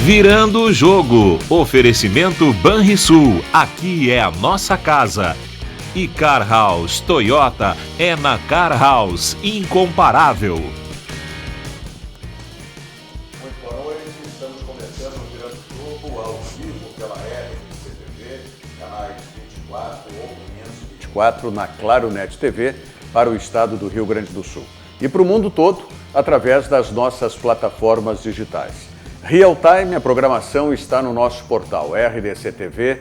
Virando o jogo. Oferecimento Banrisul. Aqui é a nossa casa. E Car House Toyota é na Car House. Incomparável. Muito boa noite. Estamos começando o Virando o Jogo ao vivo pela RDC-TV, canais 24 ou 524 na Claro Net TV para o estado do Rio Grande do Sul. E para o mundo todo, através das nossas plataformas digitais. Real Time, a programação está no nosso portal rdctv.com.br.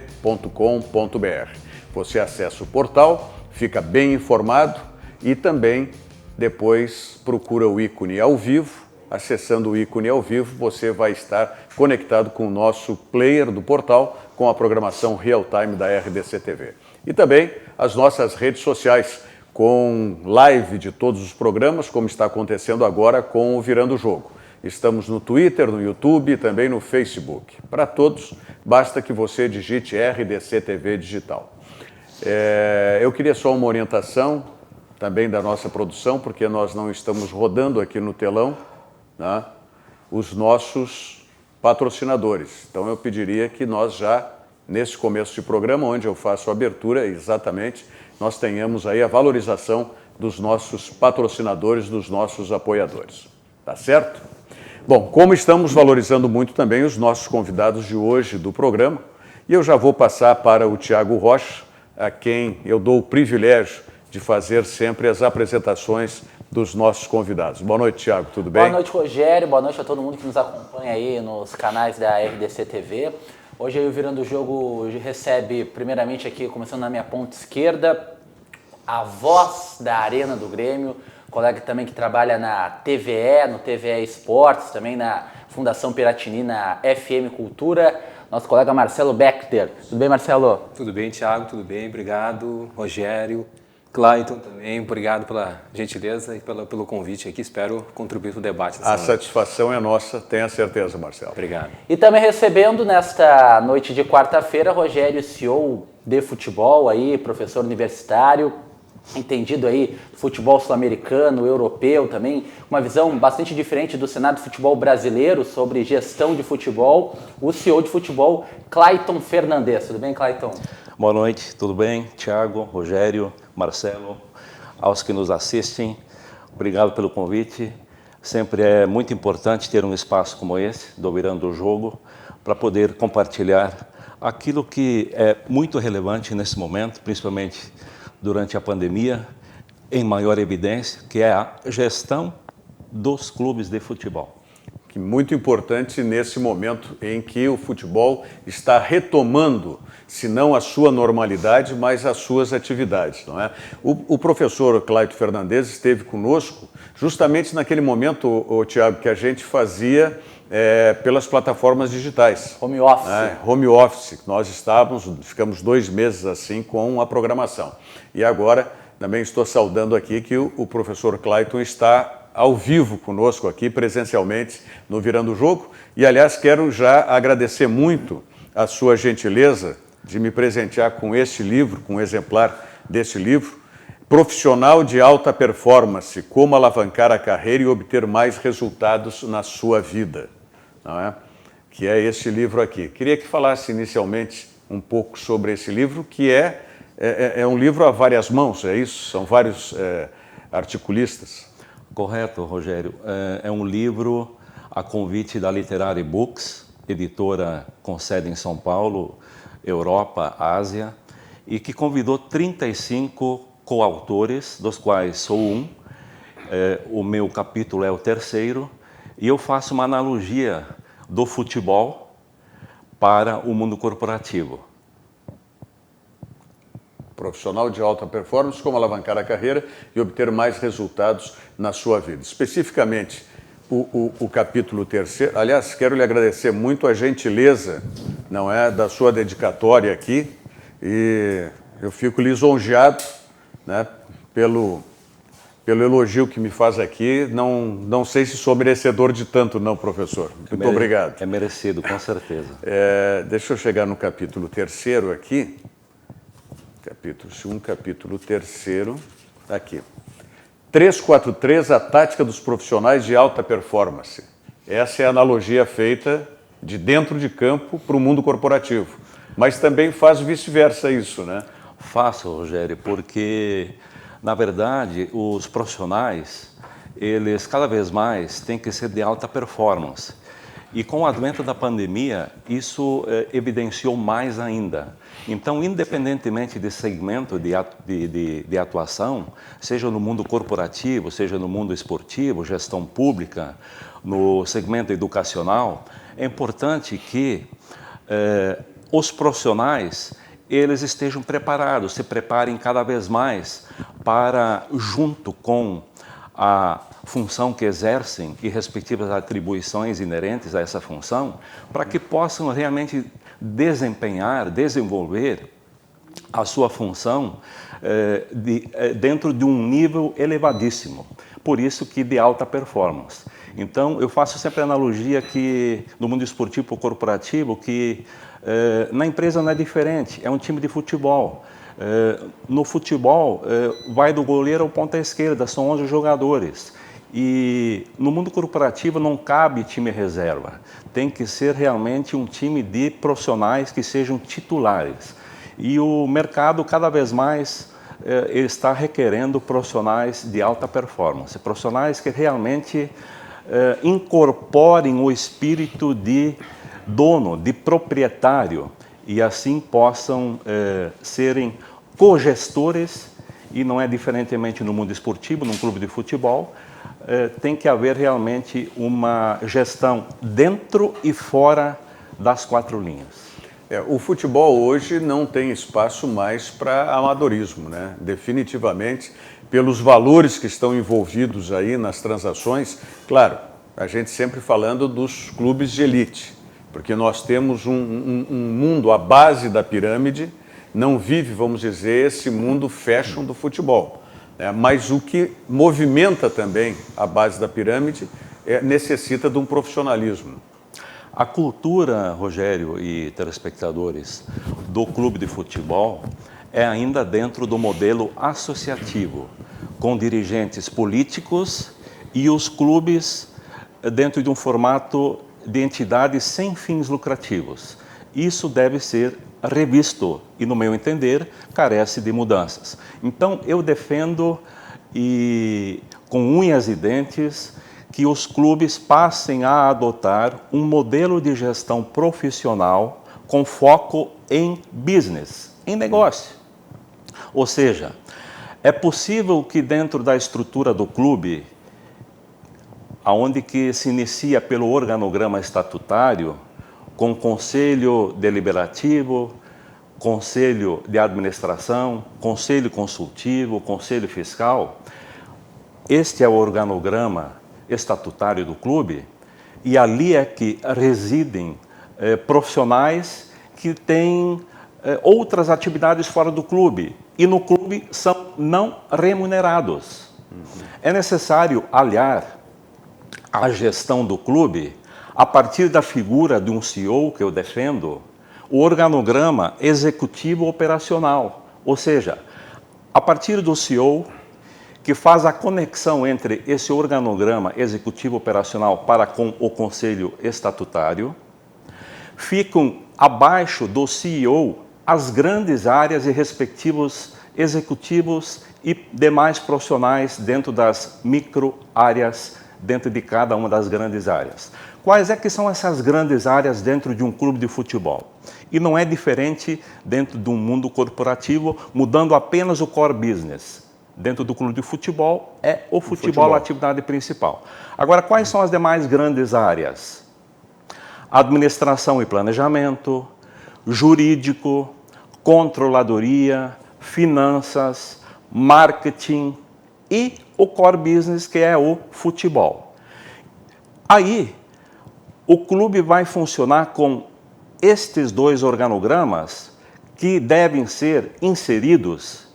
Você acessa o portal, fica bem informado e também depois procura o ícone ao vivo. Acessando o ícone ao vivo, você vai estar conectado com o nosso player do portal com a programação Real Time da RDC-TV. E também as nossas redes sociais com live de todos os programas, como está acontecendo agora com o Virando o Jogo. Estamos no Twitter, no YouTube e também no Facebook. Para todos, basta que você digite RDC TV Digital. Eu queria só uma orientação também da nossa produção, porque nós não estamos rodando aqui no telão, né, os nossos patrocinadores. Então eu pediria que nós já, nesse começo de programa, onde eu faço a abertura exatamente, nós tenhamos aí a valorização dos nossos patrocinadores, dos nossos apoiadores. Tá certo? Bom, como estamos valorizando muito também os nossos convidados de hoje do programa, e eu já vou passar para o Tiago Rocha, a quem eu dou o privilégio de fazer sempre as apresentações dos nossos convidados. Boa noite, Tiago, tudo bem? Boa noite, Rogério, boa noite a todo mundo que nos acompanha aí nos canais da RDC TV. Hoje aí o Virando o Jogo recebe, primeiramente aqui, começando na minha ponta esquerda, a voz da Arena do Grêmio, colega também que trabalha na TVE, no TVE Esportes, também na Fundação Piratini, na FM Cultura, nosso colega Marcelo Bechter. Tudo bem, Marcelo? Tudo bem, Thiago, tudo bem, obrigado. Rogério, Clayton também, obrigado pela gentileza e pelo convite aqui, espero contribuir para o debate. A satisfação é nossa, tenha certeza, Marcelo. Obrigado. E também recebendo nesta noite de quarta-feira, Rogério, CEO de futebol aí, professor universitário, entendido aí futebol sul-americano, europeu também, uma visão bastante diferente do cenário do futebol brasileiro sobre gestão de futebol, o CEO de futebol, Clayton Fernandes. Tudo bem, Clayton? Boa noite, tudo bem? Tiago, Rogério, Marcelo, aos que nos assistem, obrigado pelo convite. Sempre é muito importante ter um espaço como esse, do Virando o Jogo, para poder compartilhar aquilo que é muito relevante nesse momento, principalmente durante a pandemia, em maior evidência, que é a gestão dos clubes de futebol. Muito importante nesse momento em que o futebol está retomando, se não a sua normalidade, mas as suas atividades, não é? O professor Clayton Fernandes esteve conosco justamente naquele momento, Tiago, que a gente fazia pelas plataformas digitais. Home office. Home office. Nós ficamos 2 meses assim com a programação. E agora também estou saudando aqui que o professor Clayton está ao vivo conosco aqui, presencialmente, no Virando o Jogo. E, aliás, quero já agradecer muito a sua gentileza de me presentear com este livro, com um exemplar deste livro, Profissional de Alta Performance, como alavancar a carreira e obter mais resultados na sua vida, não é? Que é este livro aqui. Queria que falasse inicialmente um pouco sobre esse livro, que é um livro a várias mãos, é isso? São vários articulistas. Correto, Rogério. É um livro a convite da Literary Books, editora com sede em São Paulo, Europa, Ásia, e que convidou 35 coautores, dos quais sou um. O meu capítulo é o 3º, e eu faço uma analogia do futebol para o mundo corporativo. Profissional de alta performance, como alavancar a carreira e obter mais resultados na sua vida. Especificamente, o capítulo 3º, aliás, quero lhe agradecer muito a gentileza, não é, da sua dedicatória aqui, e eu fico lisonjeado, né, pelo elogio que me faz aqui. Não sei se sou merecedor de tanto, não, professor. Muito obrigado. É merecido, com certeza. Deixa eu chegar no capítulo 3º aqui. Capítulo 3º, aqui. 343, a tática dos profissionais de alta performance. Essa é a analogia feita de dentro de campo para o mundo corporativo. Mas também faz vice-versa isso, né? Faço, Rogério, porque, na verdade, os profissionais, eles cada vez mais têm que ser de alta performance. E com o advento da pandemia, isso evidenciou mais ainda. Então, independentemente de segmento de atuação, seja no mundo corporativo, seja no mundo esportivo, gestão pública, no segmento educacional, é importante que os profissionais eles estejam preparados, se preparem cada vez mais para, junto com a função que exercem e respectivas atribuições inerentes a essa função, para que possam realmente desenvolver a sua função dentro de um nível elevadíssimo. Por isso que de alta performance. Então, eu faço sempre a analogia que no mundo esportivo ou corporativo, que na empresa não é diferente, é um time de futebol. No futebol, vai do goleiro ao ponta esquerda, são 11 jogadores. E no mundo corporativo não cabe time reserva, tem que ser realmente um time de profissionais que sejam titulares. E o mercado cada vez mais está requerendo profissionais de alta performance, profissionais que realmente incorporem o espírito de dono, de proprietário, e assim possam serem cogestores, e não é diferentemente no mundo esportivo, num clube de futebol, tem que haver realmente uma gestão dentro e fora das quatro linhas. O futebol hoje não tem espaço mais para amadorismo, né? Definitivamente, pelos valores que estão envolvidos aí nas transações. Claro, a gente sempre falando dos clubes de elite, porque nós temos um mundo, a base da pirâmide, não vive, vamos dizer, esse mundo fashion do futebol. Mas o que movimenta também a base da pirâmide necessita de um profissionalismo. A cultura, Rogério e telespectadores, do clube de futebol é ainda dentro do modelo associativo, com dirigentes políticos e os clubes dentro de um formato de entidades sem fins lucrativos. Isso deve ser revisto e, no meu entender, carece de mudanças. Então, eu defendo, e com unhas e dentes, que os clubes passem a adotar um modelo de gestão profissional com foco em business, em negócio. Ou seja, é possível que dentro da estrutura do clube, aonde que se inicia pelo organograma estatutário, com conselho deliberativo, conselho de administração, conselho consultivo, conselho fiscal, este é o organograma estatutário do clube, e ali é que residem profissionais que têm outras atividades fora do clube, e no clube são não remunerados. É necessário aliar a gestão do clube, a partir da figura de um CEO que eu defendo, o organograma executivo operacional, ou seja, a partir do CEO, que faz a conexão entre esse organograma executivo operacional para com o conselho estatutário, ficam abaixo do CEO as grandes áreas e respectivos executivos e demais profissionais dentro das micro-áreas, dentro de cada uma das grandes áreas. Quais é que são essas grandes áreas dentro de um clube de futebol? E não é diferente dentro de um mundo corporativo, mudando apenas o core business. Dentro do clube de futebol, é o futebol a atividade principal. Agora, quais são as demais grandes áreas? Administração e planejamento, jurídico, controladoria, finanças, marketing e o core business, que é o futebol. Aí, o clube vai funcionar com estes dois organogramas que devem ser inseridos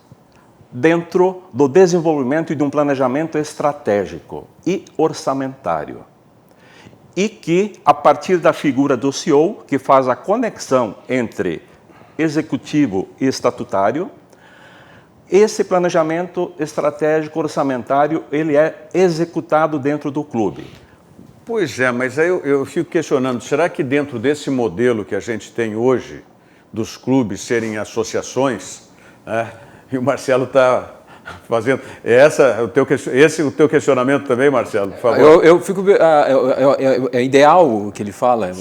dentro do desenvolvimento de um planejamento estratégico e orçamentário. E que, a partir da figura do CEO, que faz a conexão entre executivo e estatutário, esse planejamento estratégico orçamentário ele é executado dentro do clube. Pois é, mas aí eu fico questionando, será que dentro desse modelo que a gente tem hoje, dos clubes serem associações, né, e o Marcelo está fazendo... Esse o teu questionamento também, Marcelo, por favor? Eu fico... é ideal o que ele fala,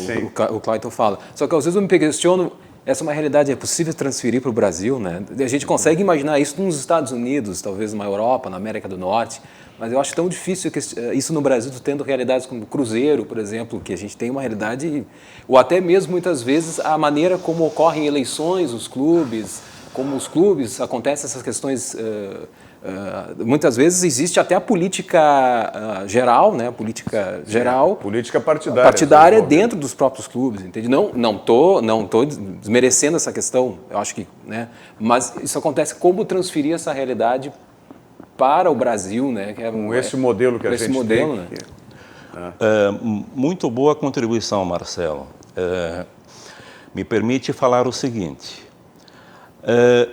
o Clayton fala. Só que às vezes eu me questiono, essa é uma realidade, é possível transferir para o Brasil, né? A gente consegue imaginar isso nos Estados Unidos, talvez na Europa, na América do Norte, mas eu acho tão difícil isso no Brasil, tendo realidades como o Cruzeiro, por exemplo, que a gente tem uma realidade, ou até mesmo muitas vezes a maneira como ocorrem eleições, os clubes, como os clubes, acontecem essas questões, muitas vezes existe até a política geral, né? A política geral, política partidária. Partidária dentro dos próprios clubes, entende? Não tô desmerecendo essa questão, eu acho que, né? Mas isso acontece, como transferir essa realidade para o Brasil, né? Que com esse modelo que a gente tem. Né? Muito boa contribuição, Marcelo. Me permite falar o seguinte.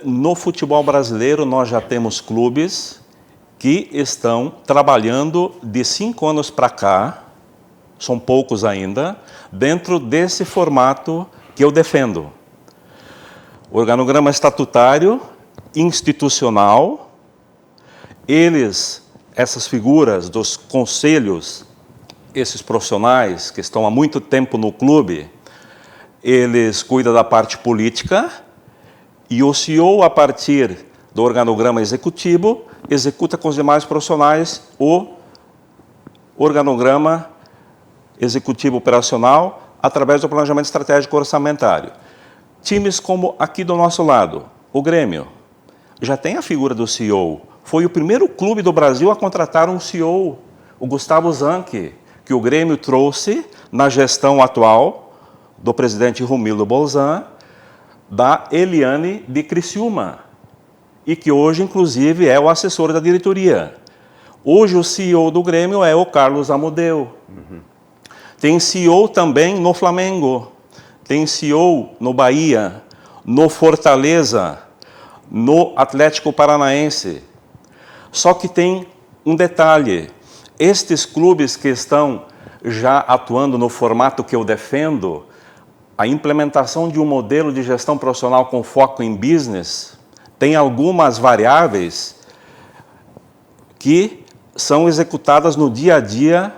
No futebol brasileiro, nós já temos clubes que estão trabalhando de 5 anos para cá, são poucos ainda, dentro desse formato que eu defendo. Organograma estatutário, institucional. Essas figuras dos conselhos, esses profissionais que estão há muito tempo no clube, eles cuidam da parte política e o CEO, a partir do organograma executivo, executa com os demais profissionais o organograma executivo operacional através do planejamento estratégico orçamentário. Times como aqui do nosso lado, o Grêmio, já tem a figura do CEO. Foi o primeiro clube do Brasil a contratar um CEO, o Gustavo Zanchi, que o Grêmio trouxe na gestão atual do presidente Romildo Bolzan, da Eliane de Criciúma, e que hoje, inclusive, é o assessor da diretoria. Hoje, o CEO do Grêmio é o Carlos Amodeu. Tem CEO também no Flamengo, tem CEO no Bahia, no Fortaleza, no Atlético Paranaense. Só que tem um detalhe, estes clubes que estão já atuando no formato que eu defendo, a implementação de um modelo de gestão profissional com foco em business, tem algumas variáveis que são executadas no dia a dia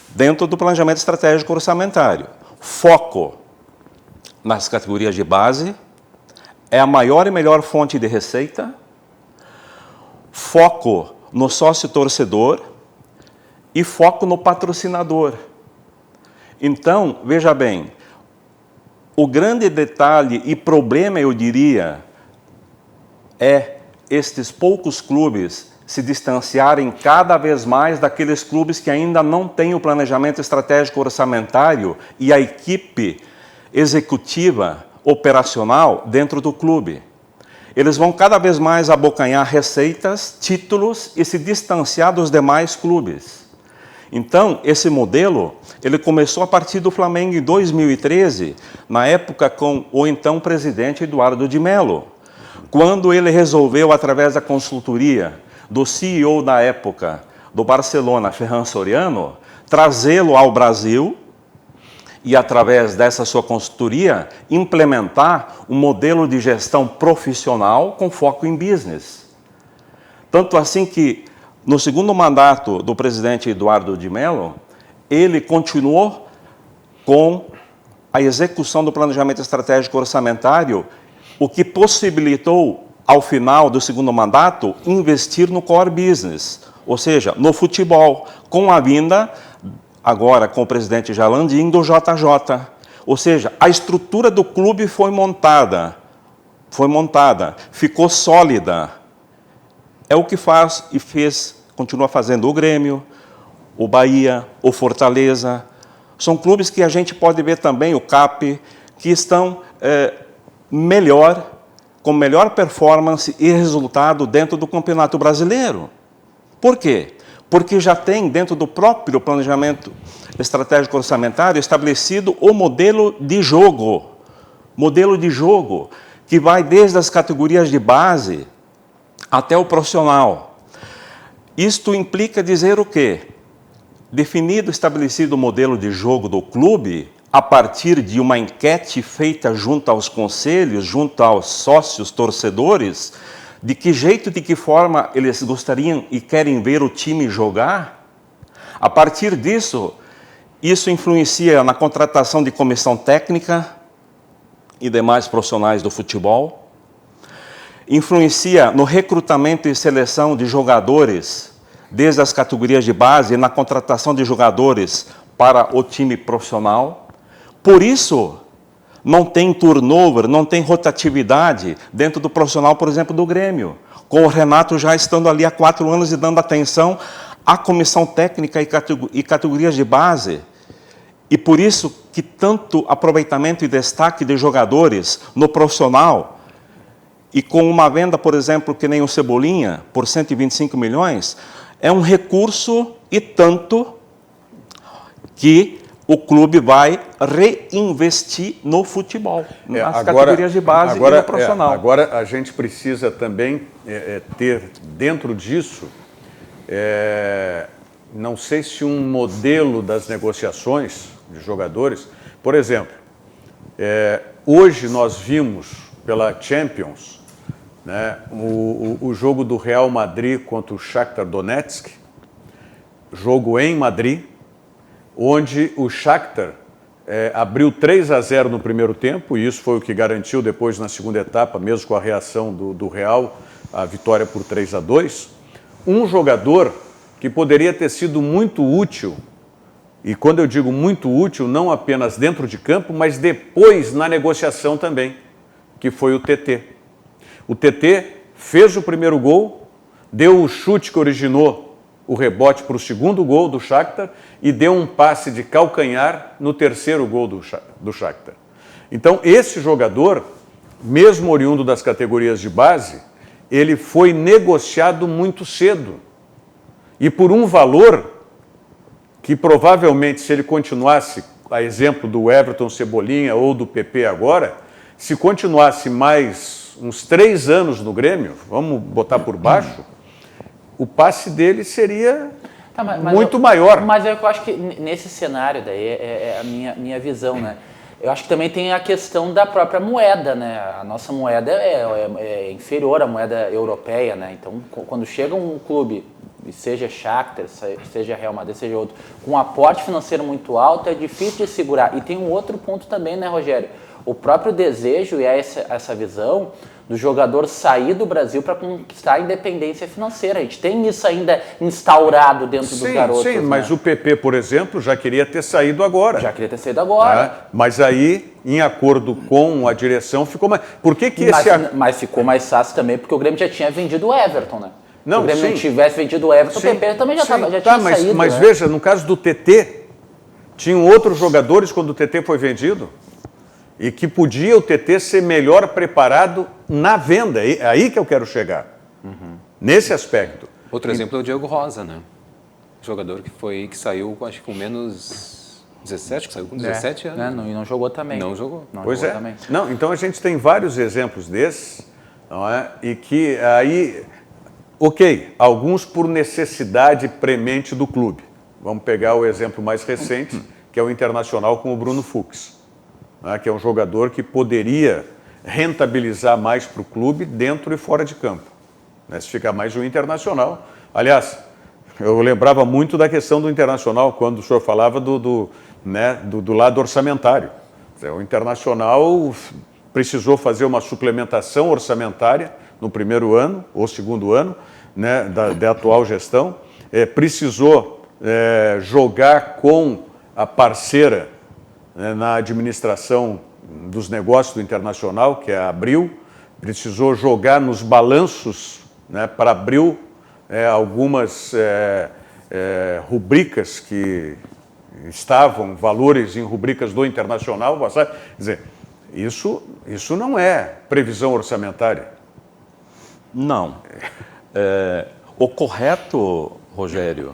dentro do planejamento estratégico orçamentário. Foco nas categorias de base é a maior e melhor fonte de receita. Foco no sócio-torcedor e foco no patrocinador. Então, veja bem, o grande detalhe e problema, eu diria, é estes poucos clubes se distanciarem cada vez mais daqueles clubes que ainda não têm o planejamento estratégico orçamentário e a equipe executiva operacional dentro do clube. Eles vão cada vez mais abocanhar receitas, títulos e se distanciar dos demais clubes. Então, esse modelo, ele começou a partir do Flamengo em 2013, na época com o então presidente Eduardo de Mello, quando ele resolveu, através da consultoria do CEO da época do Barcelona, Ferran Soriano, trazê-lo ao Brasil e, através dessa sua consultoria, implementar um modelo de gestão profissional com foco em business. Tanto assim que, no segundo mandato do presidente Eduardo de Mello, ele continuou com a execução do planejamento estratégico orçamentário, o que possibilitou, ao final do segundo mandato, investir no core business, ou seja, no futebol, com a vinda, agora com o presidente Jalandim, do JJ. Ou seja, a estrutura do clube foi montada, ficou sólida. É o que faz e fez, continua fazendo o Grêmio, o Bahia, o Fortaleza. São clubes que a gente pode ver também, o CAP, que estão com melhor performance e resultado dentro do Campeonato Brasileiro. Por quê? Porque já tem dentro do próprio planejamento estratégico orçamentário estabelecido o modelo de jogo. Modelo de jogo que vai desde as categorias de base até o profissional. Isto implica dizer o quê? definido, estabelecido o modelo de jogo do clube, a partir de uma enquete feita junto aos conselhos, junto aos sócios torcedores, de que jeito, de que forma eles gostariam e querem ver o time jogar, a partir disso, isso influencia na contratação de comissão técnica e demais profissionais do futebol, influencia no recrutamento e seleção de jogadores, desde as categorias de base e na contratação de jogadores para o time profissional. Por isso, não tem turnover, não tem rotatividade dentro do profissional, por exemplo, do Grêmio, com o Renato já estando ali há 4 anos e dando atenção à comissão técnica e categorias de base. E por isso que tanto aproveitamento e destaque de jogadores no profissional, e com uma venda, por exemplo, que nem o Cebolinha, por 125 milhões, é um recurso e tanto que o clube vai reinvestir no futebol, nas categorias de base e no profissional. Agora a gente precisa também ter dentro disso, não sei se um modelo das negociações de jogadores, por exemplo, hoje nós vimos pela Champions, né, o jogo do Real Madrid contra o Shakhtar Donetsk, jogo em Madrid, onde o Shakhtar abriu 3-0 no primeiro tempo, e isso foi o que garantiu depois na segunda etapa, mesmo com a reação do Real, a vitória por 3-2. Um jogador que poderia ter sido muito útil, e quando eu digo muito útil, não apenas dentro de campo, mas depois na negociação também, que foi o TT. O TT fez o primeiro gol, deu o chute que originou o rebote para o segundo gol do Shakhtar e deu um passe de calcanhar no terceiro gol do Shakhtar. Então, esse jogador, mesmo oriundo das categorias de base, ele foi negociado muito cedo. E por um valor que provavelmente, se ele continuasse, a exemplo do Everton, Cebolinha ou do PP agora, se continuasse mais uns 3 anos no Grêmio, vamos botar por baixo, o passe dele seria muito maior. Mas eu acho que nesse cenário daí é a minha visão, né? Eu acho que também tem a questão da própria moeda, né? A nossa moeda é inferior à moeda europeia, né? Então, quando chega um clube, seja Shakhtar, seja Real Madrid, seja outro, com um aporte financeiro muito alto, é difícil de segurar. E tem um outro ponto também, né, Rogério? O próprio desejo e essa visão do jogador sair do Brasil para conquistar a independência financeira. A gente tem isso ainda instaurado dentro dos garotos. Sim, mas o PP, por exemplo, já queria ter saído agora. Já queria ter saído agora. Mas aí, em acordo com a direção, ficou mais... Por que esse... Mas ficou mais fácil também, porque o Grêmio já tinha vendido o Everton, né? Não, se o Grêmio não tivesse vendido o Everton, o PP também já tinha saído. Mas né? Veja, no caso do TT, tinham outros jogadores quando o TT foi vendido e que podia o TT ser melhor preparado na venda. É aí que eu quero chegar, nesse aspecto. Outro exemplo é o Diego Rosa, né? Jogador que saiu, acho que com menos 17, que saiu com 17 anos. E não jogou também. Não jogou. Pois é. Não, então a gente tem vários exemplos desses, não é? E que aí, ok, alguns por necessidade premente do clube. Vamos pegar o exemplo mais recente, que é o Internacional com o Bruno Fux, né? Que é um jogador que poderia rentabilizar mais para o clube dentro e fora de campo, né? Se ficar mais o Internacional. Aliás, eu lembrava muito da questão do Internacional, quando o senhor falava do lado orçamentário. O Internacional precisou fazer uma suplementação orçamentária no primeiro ano ou segundo ano, né, da atual gestão, precisou jogar com a parceira, né, na administração dos negócios do Internacional, que é a Abril, precisou jogar nos balanços, né, para Abril algumas rubricas que estavam, valores em rubricas do Internacional. Quer dizer, isso não é previsão orçamentária. Não. O correto, Rogério,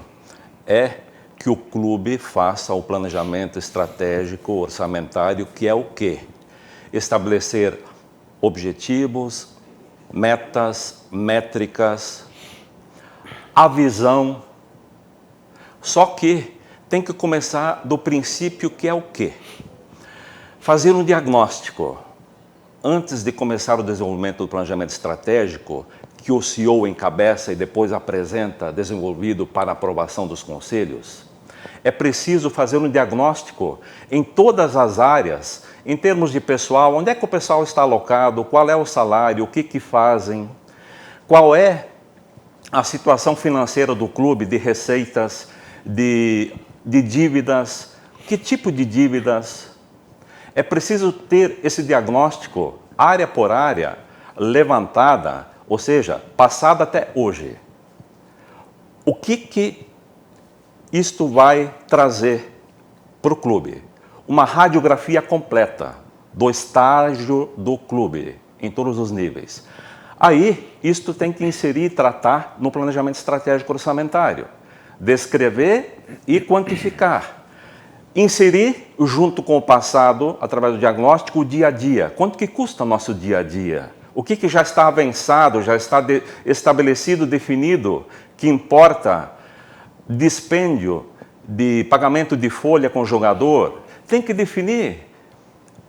é que o clube faça o planejamento estratégico orçamentário, que é o quê? Estabelecer objetivos, metas, métricas, a visão. Só que tem que começar do princípio que é o quê? Fazer um diagnóstico. Antes de começar o desenvolvimento do planejamento estratégico, que o CEO encabeça e depois apresenta desenvolvido para aprovação dos conselhos, é preciso fazer um diagnóstico em todas as áreas, em termos de pessoal, onde é que o pessoal está alocado, qual é o salário, o que fazem, qual é a situação financeira do clube, de receitas, de dívidas, que tipo de dívidas. É preciso ter esse diagnóstico, área por área, levantada, ou seja, passada até hoje. O que isto vai trazer para o clube? Uma radiografia completa do estágio do clube, em todos os níveis. Aí, isto tem que inserir e tratar no planejamento estratégico orçamentário. Descrever e quantificar. Inserir, junto com o passado, através do diagnóstico, o dia a dia. Quanto que custa o nosso dia a dia? O que já está avançado, já está estabelecido, definido, que importa dispêndio de pagamento de folha com o jogador? Tem que definir.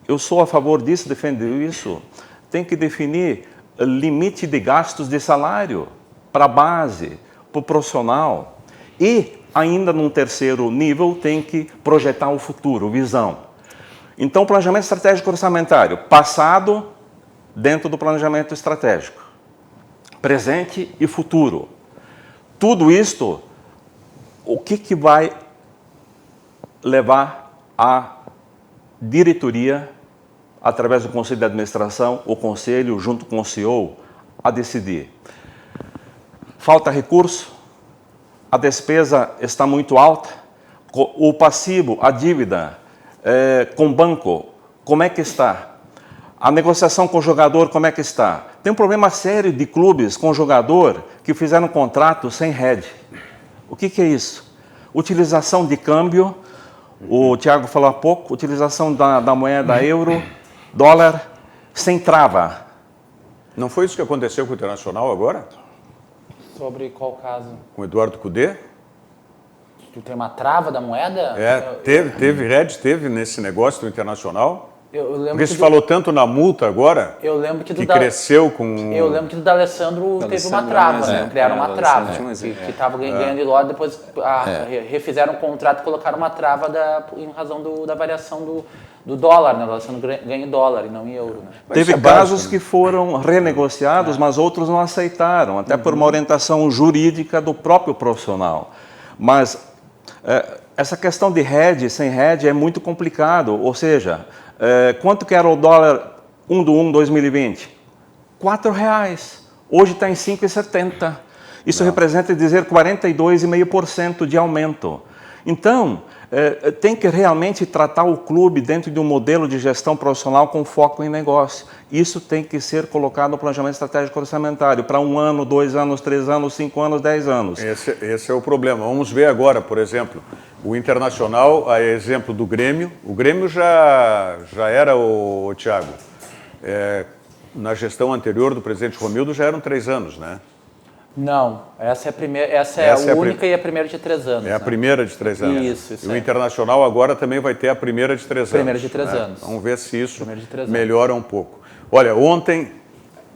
Eu sou a favor disso, defendo isso. Tem que definir limite de gastos de salário para a base, para o profissional. E, ainda num terceiro nível, tem que projetar o futuro, visão. Então, planejamento estratégico orçamentário, passado dentro do planejamento estratégico, presente e futuro. Tudo isto, o que vai levar a diretoria, através do Conselho de Administração, o Conselho, junto com o CEO, a decidir? Falta recurso? A despesa está muito alta? O passivo, a dívida com o banco, como é que está? A negociação com o jogador, como é que está? Tem um problema sério de clubes com o jogador que fizeram um contrato sem hedge. O que é isso? Utilização de câmbio, o Thiago falou há pouco, utilização da moeda euro, dólar, sem trava. Não foi isso que aconteceu com o Internacional agora? Sobre qual caso? Com o Eduardo Cudê? Tu tem uma trava da moeda? Teve nesse negócio do Internacional? Eu lembro Porque se falou tanto na multa agora, eu lembro que cresceu com... Eu lembro que do D'Alessandro teve uma trava, né? Criaram uma trava, que estava ganhando de dólar, depois refizeram o contrato e colocaram uma trava em razão da variação do dólar, né? O D'Alessandro ganha em dólar e não em euro. Né? Teve casos que foram renegociados, mas outros não aceitaram, até por uma orientação jurídica do próprio profissional. Mas essa questão de hedge, sem hedge, é muito complicado, ou seja... quanto que era o dólar 1/1/2020? R$4. Hoje está em 5,70. Isso representa dizer 42,5% de aumento. Então, tem que realmente tratar o clube dentro de um modelo de gestão profissional com foco em negócio. Isso tem que ser colocado no planejamento estratégico orçamentário para 1 ano, 2 anos, 3 anos, 5 anos, 10 anos. Esse é o problema. Vamos ver agora, por exemplo, o Internacional, a exemplo do Grêmio. O Grêmio já era, o Thiago, na gestão anterior do presidente Romildo já eram 3 anos, né? Não, essa é a única e a primeira de 3 anos. É a primeira de 3 anos. Isso. E o Internacional agora também vai ter a primeira de 3 anos. Primeira de 3 anos. Vamos ver se isso melhora um pouco. Olha, ontem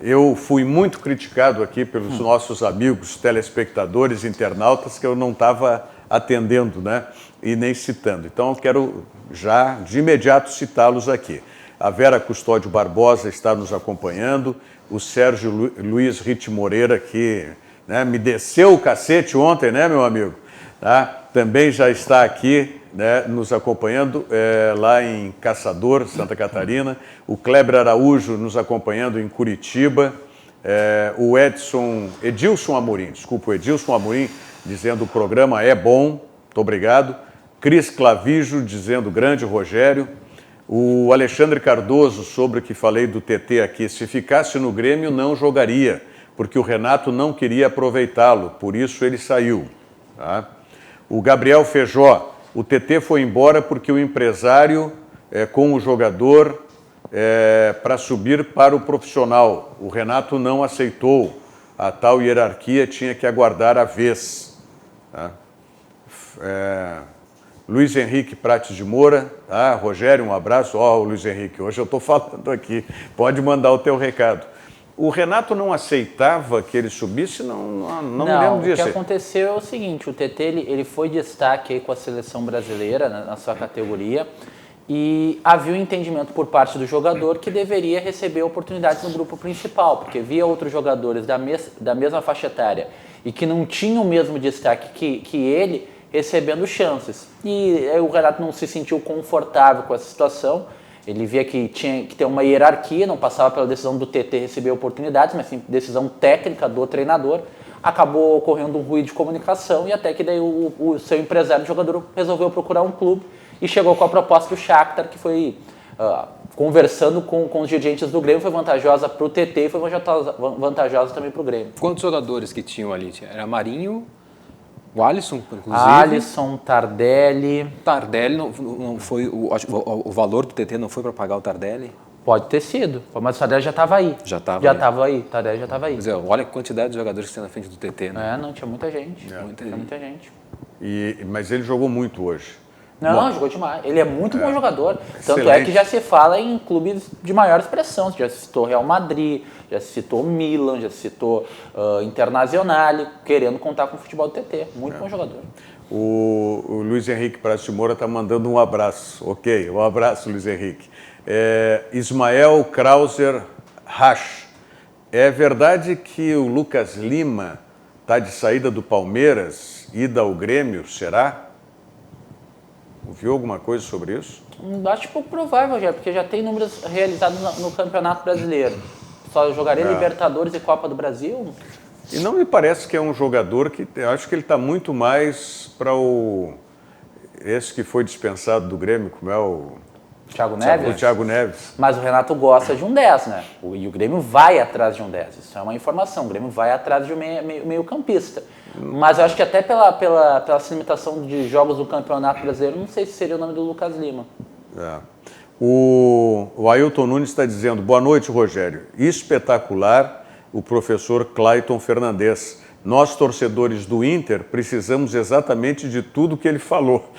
eu fui muito criticado aqui pelos nossos amigos, telespectadores, internautas, que eu não estava atendendo, né? E nem citando. Então eu quero já de imediato citá-los aqui. A Vera Custódio Barbosa está nos acompanhando, o Sérgio Luiz Ritt Moreira, que me desceu o cacete ontem, né, meu amigo? Tá? Também já está aqui, né, nos acompanhando lá em Caçador, Santa Catarina. O Kleber Araújo nos acompanhando em Curitiba. O Edilson Amorim, dizendo o programa é bom, muito obrigado. Cris Clavijo dizendo grande Rogério. O Alexandre Cardoso, sobre o que falei do TT aqui, se ficasse no Grêmio não jogaria, porque o Renato não queria aproveitá-lo, por isso ele saiu. Tá? O Gabriel Feijó, o TT foi embora porque o empresário com o jogador para subir para o profissional. O Renato não aceitou, a tal hierarquia tinha que aguardar a vez. Tá? Luiz Henrique Prates de Moura, tá? Rogério, um abraço. Ó, Luiz Henrique, hoje eu estou falando aqui, pode mandar o teu recado. O Renato não aceitava que ele subisse? Não me lembro disso. O que aconteceu é o seguinte, o TT ele foi destaque aí com a seleção brasileira na sua categoria e havia um entendimento por parte do jogador que deveria receber oportunidades no grupo principal, porque via outros jogadores da mesma faixa etária e que não tinham o mesmo destaque que ele recebendo chances. E o Renato não se sentiu confortável com essa situação. Ele via que tinha que ter uma hierarquia, não passava pela decisão do TT receber oportunidades, mas sim decisão técnica do treinador. Acabou ocorrendo um ruído de comunicação e até que daí o seu empresário de jogador resolveu procurar um clube e chegou com a proposta do Shakhtar, que foi conversando com os dirigentes do Grêmio, foi vantajosa para o TT e foi vantajosa também para o Grêmio. Quantos jogadores que tinham ali? Era Marinho, o Alisson, inclusive. Alisson, Tardelli. Tardelli não foi. O valor do TT não foi para pagar o Tardelli? Pode ter sido, mas o Tardelli já estava aí. Tardelli já estava aí. Mas olha a quantidade de jogadores que tem na frente do TT, né? Não, tinha muita gente. Muita gente. Mas ele jogou muito hoje. Não, jogou demais. Ele é muito bom jogador. Tanto é que já se fala em clubes de maior expressão. Já se citou Real Madrid, já se citou Milan, já se citou Internazionale, querendo contar com o futebol do TT. Muito bom jogador. O Luiz Henrique Prates de Moura está mandando um abraço. Ok, um abraço, Luiz Henrique. Ismael Krauser Rasch. É verdade que o Lucas Lima está de saída do Palmeiras, ida ao Grêmio, será? Ouviu alguma coisa sobre isso? Acho pouco provável, já, porque já tem números realizados no Campeonato Brasileiro. Só jogaria Libertadores e Copa do Brasil. E não me parece que é um jogador que... Eu acho que ele está muito mais para esse que foi dispensado do Grêmio, como é o... Thiago Neves? O Thiago Neves. Mas o Renato gosta de um 10, né? E o Grêmio vai atrás de um 10. Isso é uma informação. O Grêmio vai atrás de um meio-campista. Mas eu acho que até pela limitação de jogos do Campeonato Brasileiro, não sei se seria o nome do Lucas Lima. O Ailton Nunes está dizendo, boa noite, Rogério. Espetacular o professor Clayton Fernandes. Nós, torcedores do Inter, precisamos exatamente de tudo que ele falou.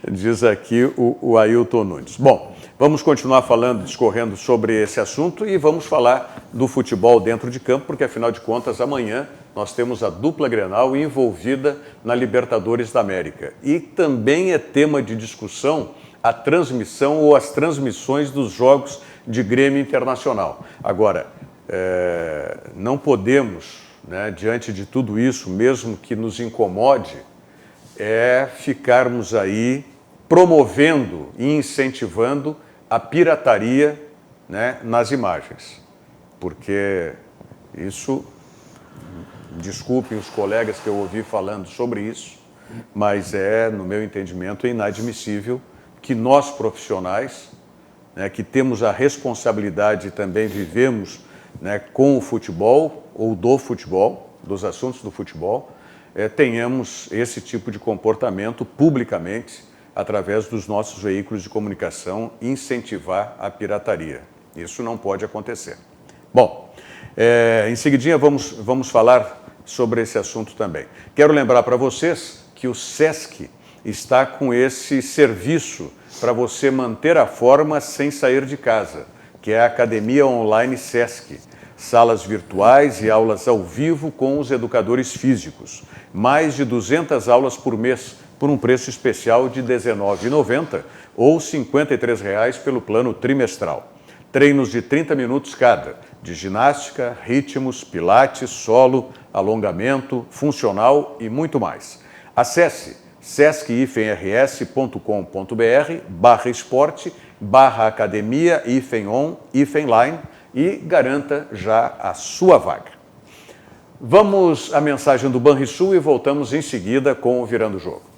Diz aqui o Ailton Nunes. Bom, vamos continuar discorrendo sobre esse assunto e vamos falar do futebol dentro de campo, porque, afinal de contas, amanhã nós temos a dupla Grenal envolvida na Libertadores da América. E também é tema de discussão a transmissão ou as transmissões dos jogos de Grêmio Internacional. Agora, não podemos, diante de tudo isso, mesmo que nos incomode, ficarmos aí promovendo e incentivando a pirataria, nas imagens. Porque isso... Desculpem os colegas que eu ouvi falando sobre isso, mas no meu entendimento, inadmissível que nós profissionais, que temos a responsabilidade e também vivemos com o futebol ou do futebol, dos assuntos do futebol, tenhamos esse tipo de comportamento publicamente através dos nossos veículos de comunicação, incentivar a pirataria. Isso não pode acontecer. Bom, em seguidinha vamos falar sobre esse assunto também. Quero lembrar para vocês que o SESC está com esse serviço para você manter a forma sem sair de casa, que é a Academia Online SESC. Salas virtuais e aulas ao vivo com os educadores físicos. Mais de 200 aulas por mês, por um preço especial de R$ 19,90 ou R$ 53,00 pelo plano trimestral. Treinos de 30 minutos cada, de ginástica, ritmos, pilates, solo, alongamento, funcional e muito mais. Acesse sesc-rs.com.br/esporte/academia-on-line e garanta já a sua vaga. Vamos à mensagem do Banrisul e voltamos em seguida com o Virando o Jogo.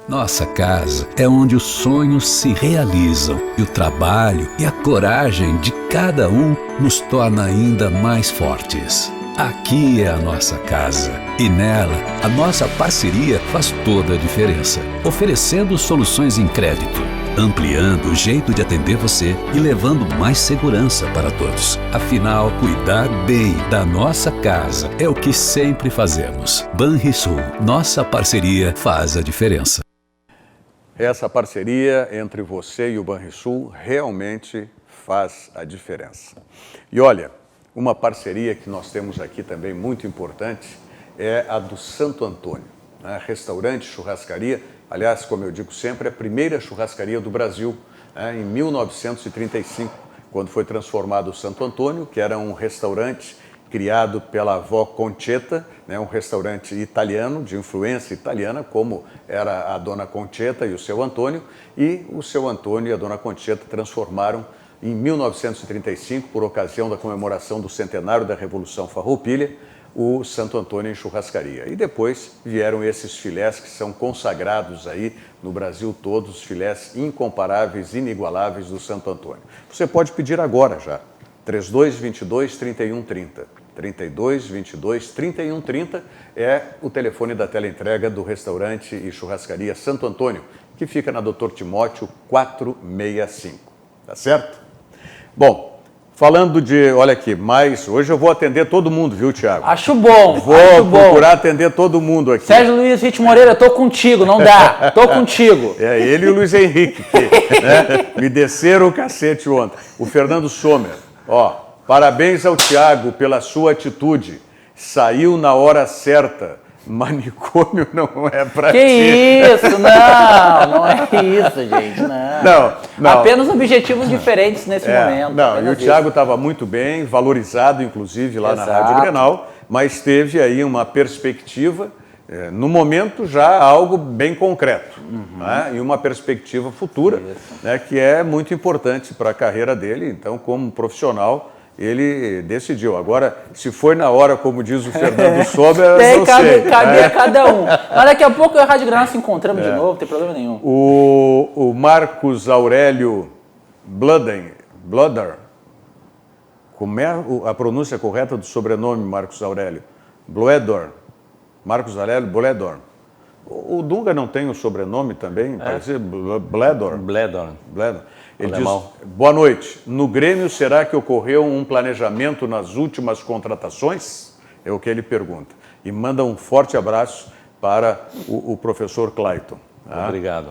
Nossa casa é onde os sonhos se realizam e o trabalho e a coragem de cada um nos torna ainda mais fortes. Aqui é a nossa casa e nela a nossa parceria faz toda a diferença, oferecendo soluções em crédito, ampliando o jeito de atender você e levando mais segurança para todos. Afinal, cuidar bem da nossa casa é o que sempre fazemos. Banrisul, nossa parceria faz a diferença. essa parceria entre você e o Banrisul realmente faz a diferença. E olha, uma parceria que nós temos aqui também muito importante é a do Santo Antônio, né? Restaurante, churrascaria, aliás, como eu digo sempre, a primeira churrascaria do Brasil, né? Em 1935, quando foi transformado o Santo Antônio, que era um restaurante criado pela avó Concetta, né, um restaurante italiano, de influência italiana, como era a dona Concetta e o seu Antônio, e o seu Antônio e a dona Concetta transformaram em 1935, por ocasião da comemoração do centenário da Revolução Farroupilha, o Santo Antônio em churrascaria. E depois vieram esses filés que são consagrados aí no Brasil todo, os filés incomparáveis, inigualáveis do Santo Antônio. Você pode pedir agora já, 3222-3130. 3222-3130 é o telefone da teleentrega do restaurante e churrascaria Santo Antônio, que fica na Dr. Timóteo 465. Tá certo? Bom, falando de, olha aqui, mas hoje eu vou atender todo mundo, viu, Thiago? Acho bom. Vou procurar atender todo mundo aqui. Sérgio Luiz Rit Moreira, tô contigo, não dá. Tô contigo. É ele e o Luiz Henrique, que né, me desceram o cacete ontem. O Fernando Sommer, ó, parabéns ao Thiago pela sua atitude. Saiu na hora certa. Manicômio não é pra Que ti. isso? Não é isso, gente. Não. Apenas objetivos diferentes nesse momento. Não, e o Thiago estava muito bem, valorizado, inclusive, lá Exato. na Rádio Grenal, mas teve aí uma perspectiva, no momento já algo bem concreto, né? E uma perspectiva futura, né, que é muito importante para a carreira dele. Então, como profissional, ele decidiu. Agora, se foi na hora, como diz o Fernando Sommer, não sei. Cabe cada um. Mas daqui a pouco eu e a Rádio Granada se encontramos de novo, não tem problema nenhum. O Marcos Aurélio Bludder, como é a pronúncia correta do sobrenome Marcos Aurélio? Bledor. Marcos Aurélio Bledor. O Dunga não tem o sobrenome também? Parece Bledor. Bledor. Ele diz, boa noite. No Grêmio, será que ocorreu um planejamento nas últimas contratações? É o que ele pergunta. E manda um forte abraço para o professor Clayton. Tá? Obrigado.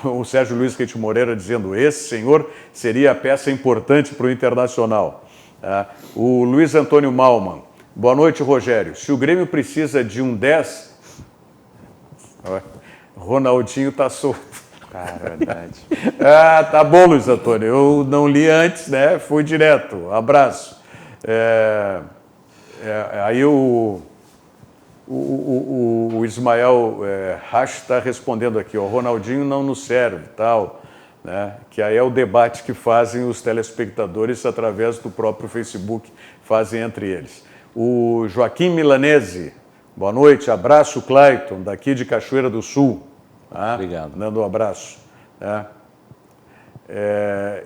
O Sérgio Luiz Rit Moreira dizendo, esse senhor seria a peça importante para o Internacional. Tá? O Luiz Antônio Malman, boa noite, Rogério. Se o Grêmio precisa de um 10, Ronaldinho está solto. Cara, verdade. Tá bom, Luiz Antônio. Eu não li antes, né? Fui direto. Abraço. Aí o Ismael Rasch está respondendo aqui, o Ronaldinho não nos serve, tal, né? Que aí é o debate que fazem os telespectadores através do próprio Facebook, fazem entre eles. O Joaquim Milanese, boa noite, abraço, Clayton, daqui de Cachoeira do Sul. Obrigado. Dando um abraço.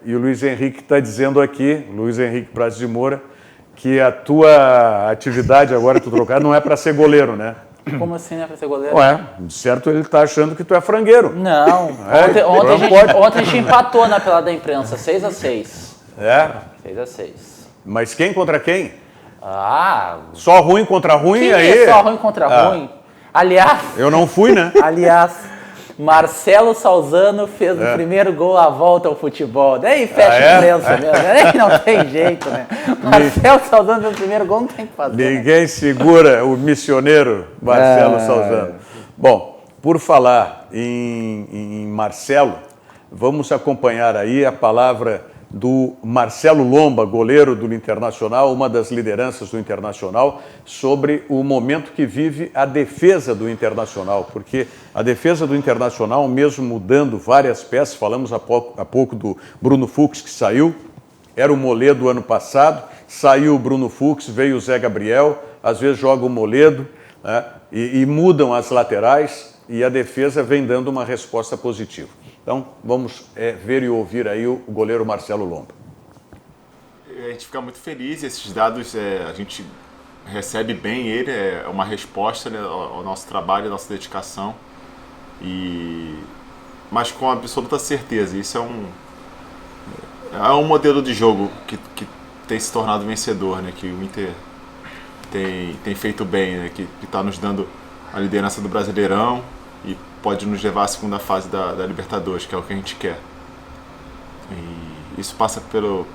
E o Luiz Henrique está dizendo aqui, Luiz Henrique Praz de Moura, que a tua atividade agora, tu trocar, não é para ser goleiro, né? Como assim, né, para ser goleiro? De certo ele está achando que tu é frangueiro. Não. Ontem a gente empatou na pelada da imprensa, 6-6. 6-6. Mas quem contra quem? Só ruim contra ruim? Quem aí? É só ruim contra ruim? Aliás... Eu não fui, né? Aliás... Marcelo Salzano fez o primeiro gol à volta ao futebol. Daí fecha a imprensa mesmo. Daí não tem jeito, né? Marcelo Salzano fez o primeiro gol, não tem o que fazer. Ninguém segura o missioneiro Marcelo Salzano. Bom, por falar em Marcelo, vamos acompanhar aí a palavra do Marcelo Lomba, goleiro do Internacional, uma das lideranças do Internacional, sobre o momento que vive a defesa do Internacional, porque a defesa do Internacional, mesmo mudando várias peças, falamos há pouco do Bruno Fux, que saiu, era o Moledo ano passado, saiu o Bruno Fux, veio o Zé Gabriel, às vezes joga o Moledo, né, e mudam as laterais, e a defesa vem dando uma resposta positiva. Então, vamos ver e ouvir aí o goleiro Marcelo Lomba. A gente fica muito feliz, esses dados a gente recebe bem ele, é uma resposta, né, ao nosso trabalho, à nossa dedicação, mas com absoluta certeza, isso é um modelo de jogo que tem se tornado vencedor, né, que o Inter tem feito bem, né, que está nos dando a liderança do Brasileirão e pode nos levar à segunda fase da Libertadores, que é o que a gente quer. E isso passa pelos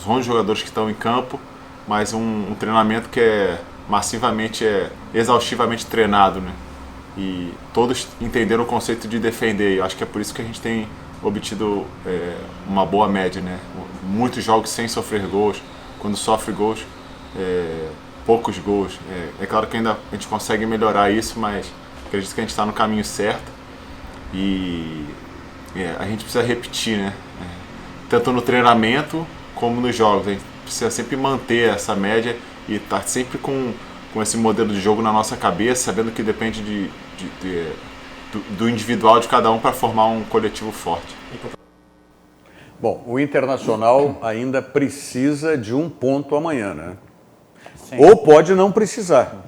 11 jogadores que estão em campo, mas um treinamento que é massivamente, exaustivamente treinado, né? E todos entenderam o conceito de defender. Eu acho que é por isso que a gente tem obtido uma boa média, né? Muitos jogos sem sofrer gols. Quando sofre gols, poucos gols. É claro que ainda a gente consegue melhorar isso, mas acredito que a gente está no caminho certo. E a gente precisa repetir, né? Tanto no treinamento como nos jogos. A gente precisa sempre manter essa média e estar sempre com esse modelo de jogo na nossa cabeça, sabendo que depende do individual de cada um para formar um coletivo forte. Bom, o Internacional ainda precisa de um ponto amanhã, né? Sim. Ou pode não precisar.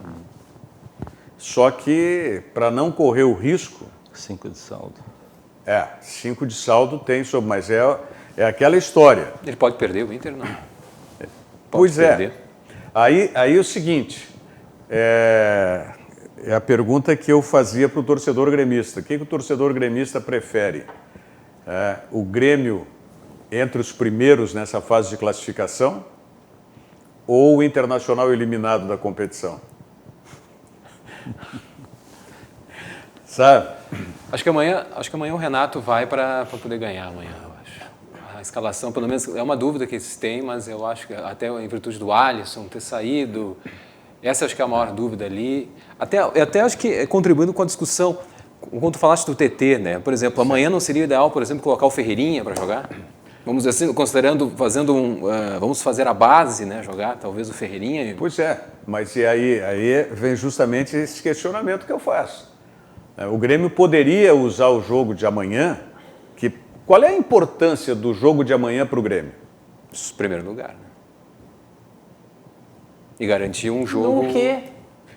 Só que, para não correr o risco... 5 de saldo. 5 de saldo tem sobre, mas é aquela história. Ele pode perder o Inter, não? Pois é. Aí é o seguinte, é a pergunta que eu fazia para o torcedor gremista. O que o torcedor gremista prefere? O Grêmio entre os primeiros nessa fase de classificação ou o Internacional eliminado da competição? Sabe? Acho que amanhã o Renato vai para poder ganhar amanhã, eu acho. A escalação, pelo menos, é uma dúvida que eles têm, mas eu acho que até em virtude do Alisson ter saído, essa acho que é a maior dúvida ali. Até acho que contribuindo com a discussão, quando tu falaste do TT, né? Por exemplo, amanhã não seria ideal, por exemplo, colocar o Ferreirinha para jogar? Vamos assim, considerando, vamos fazer a base, né? Jogar talvez o Ferreirinha. Pois é, mas e aí vem justamente esse questionamento que eu faço. O Grêmio poderia usar o jogo de amanhã, qual é a importância do jogo de amanhã para o Grêmio? Primeiro lugar, né? E garantir um jogo... No quê?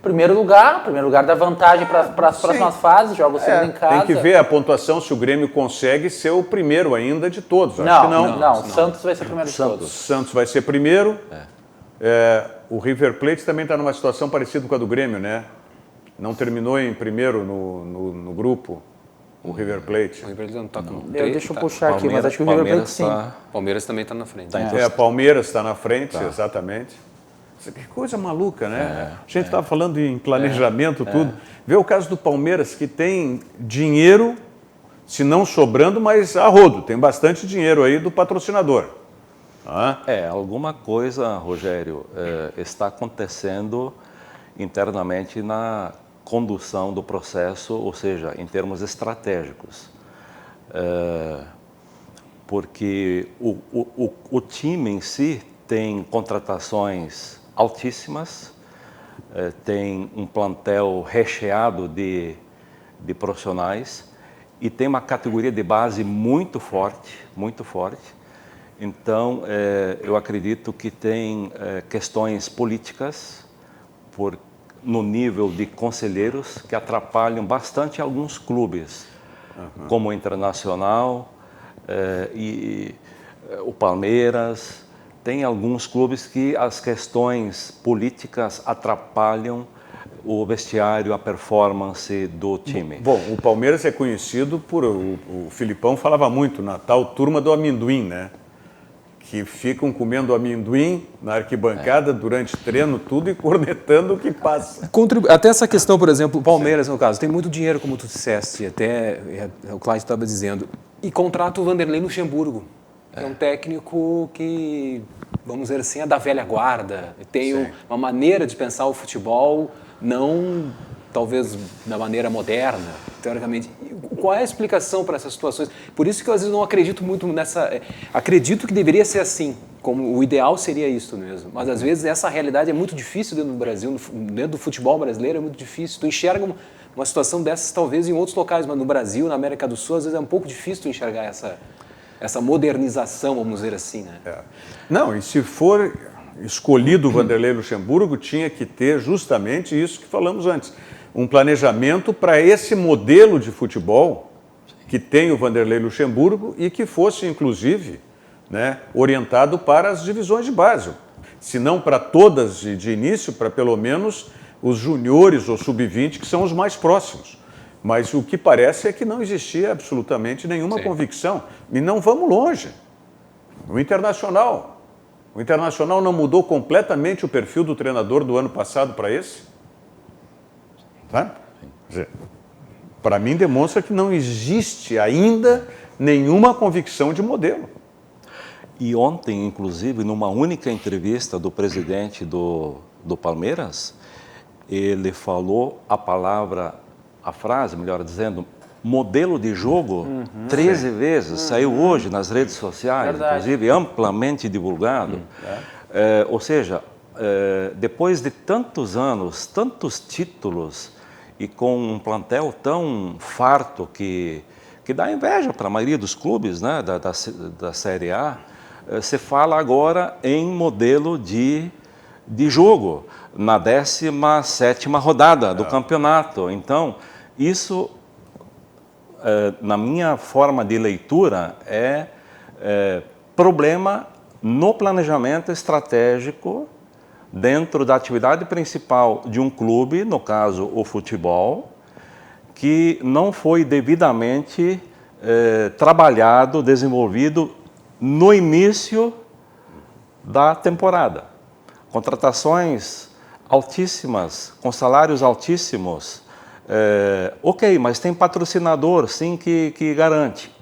Primeiro lugar dá vantagem para as próximas fases, joga o segundo em casa. Tem que ver a pontuação se o Grêmio consegue ser o primeiro ainda de todos. Não, acho que não. O Santos vai ser primeiro de todos. Santos vai ser primeiro. O River Plate também está numa situação parecida com a do Grêmio, né? Não terminou em primeiro no grupo, o River Plate. O River Plate não está com... Deixa eu puxar aqui, mas acho que o River Plate sim. Palmeiras também está na frente. Palmeiras está na frente, exatamente. Que coisa maluca, né? A gente estava falando em planejamento, tudo. Vê o caso do Palmeiras, que tem dinheiro, se não sobrando, mas a rodo. Tem bastante dinheiro aí do patrocinador. Alguma coisa, Rogério, está acontecendo internamente na condução do processo, ou seja, em termos estratégicos. Porque o time em si tem contratações altíssimas, tem um plantel recheado de profissionais e tem uma categoria de base muito forte, muito forte. Então, eu acredito que tem questões políticas no nível de conselheiros que atrapalham bastante alguns clubes, como o Internacional e o Palmeiras. Tem alguns clubes que as questões políticas atrapalham o vestiário, a performance do time. Bom, o Palmeiras é conhecido por... O Filipão falava muito na tal turma do amendoim, né? Que ficam comendo amendoim na arquibancada durante treino, tudo, e cornetando o que passa. Até essa questão, por exemplo, o Palmeiras, no caso, tem muito dinheiro, como tu disseste, até o Cláudio estava dizendo, e contrata o Vanderlei Luxemburgo. É um técnico que, vamos dizer assim, é da velha guarda. Tem uma maneira de pensar o futebol, não talvez da maneira moderna, teoricamente. Qual é a explicação para essas situações? Por isso que eu às vezes não acredito muito nessa... Acredito que deveria ser assim, como o ideal seria isso mesmo. Mas às vezes essa realidade é muito difícil dentro do Brasil, dentro do futebol brasileiro é muito difícil. Tu enxerga uma situação dessas talvez em outros locais, mas no Brasil, na América do Sul, às vezes é um pouco difícil tu enxergar essa modernização, vamos dizer assim, né? Não, e se for escolhido o Vanderlei Luxemburgo, tinha que ter justamente isso que falamos antes. Um planejamento para esse modelo de futebol que tem o Vanderlei Luxemburgo e que fosse, inclusive, né, orientado para as divisões de base. Se não para todas de início, para pelo menos os juniores ou sub-20, que são os mais próximos. Mas o que parece é que não existia absolutamente nenhuma convicção. E não vamos longe. O Internacional não mudou completamente o perfil do treinador do ano passado para esse? Sabe? Para mim demonstra que não existe ainda nenhuma convicção de modelo. E ontem, inclusive, numa única entrevista do presidente do Palmeiras, ele falou a frase, melhor dizendo, modelo de jogo 13 vezes. Saiu hoje nas redes sociais, inclusive amplamente divulgado. Ou seja, depois de tantos anos, tantos títulos e com um plantel tão farto que dá inveja para a maioria dos clubes, né, da Série A, se fala agora em modelo de jogo, na 17ª rodada do campeonato. Então, isso, na minha forma de leitura, é problema no planejamento estratégico dentro da atividade principal de um clube, no caso o futebol, que não foi devidamente trabalhado, desenvolvido no início da temporada. Contratações altíssimas, com salários altíssimos, ok, mas tem patrocinador, sim, que garante.